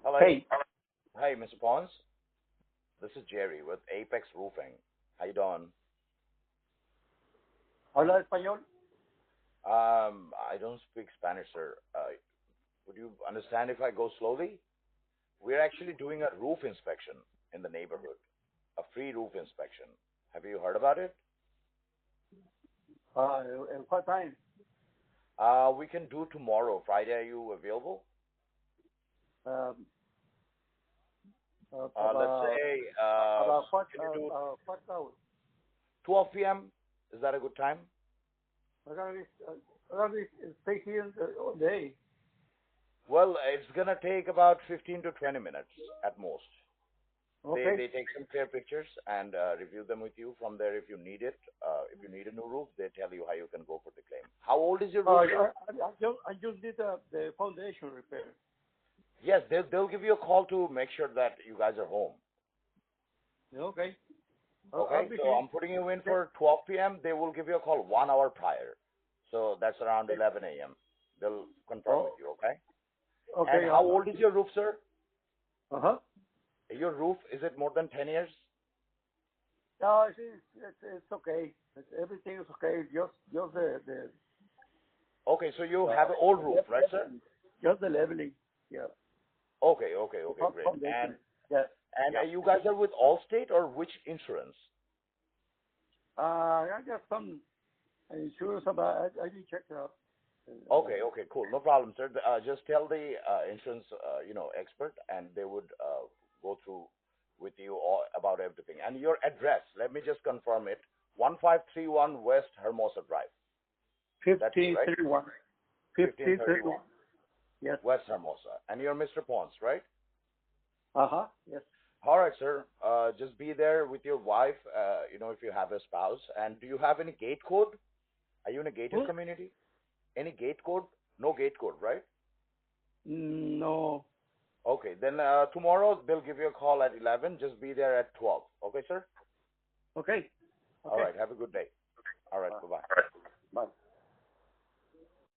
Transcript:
Hello. Hey, Hi, Mr. Pons. This is Jerry with Apex Roofing. How you doing? ¿habla español? I don't speak Spanish, sir. Would you understand if I go slowly? We're actually doing a roof inspection in the neighborhood, a free roof inspection. Have you heard about it? ¿En what time? We can do tomorrow. Friday, are you available? Um, Let's say, about can you do what hour? 12 p.m.? Is that a good time? I gotta be stay here all day. Well, it's gonna take about 15 to 20 minutes at most. They Okay. they take some clear pictures and review them with you. From there, if you need it, if you need a new roof, they tell you how you can go for the claim. How old is your roof, sir? I just did the foundation repair. Yes, they'll give you a call to make sure that you guys are home. Okay. I'll Okay, be so here. I'm putting you in Okay. for 12 p.m. They will give you a call 1 hour prior, so that's around 11 a.m. They'll confirm with Oh, you. Okay. And okay. how old is your roof, sir? Uh-huh. Your roof, is it more than 10 years? No, it's okay. Everything is okay. Just the Okay, so you have an old roof, right, sir? just the leveling. Yeah. Okay, great. Foundation. Yeah. And Yeah. you guys are with Allstate or which insurance? I got some insurance about. I didn't check it out. Okay, cool. No problem, sir. Just tell the insurance, expert, and they would go through with you all about everything. And your address, let me just confirm it. 1531 West Hermosa Drive. That's you, right? 1531. 1531 1531. Yes. West Hermosa. And you're Mr. Pons, right? Uh-huh. Yes. All right, sir. Just be there with your wife, if you have a spouse. And do you have any gate code? Are you in a gated Who? community? Any gate code? No gate code, right? No. Okay, then tomorrow they'll give you a call at 11. Just be there at 12. Okay, sir? Okay. All Okay. right, have a good day. All right, bye-bye. Bye.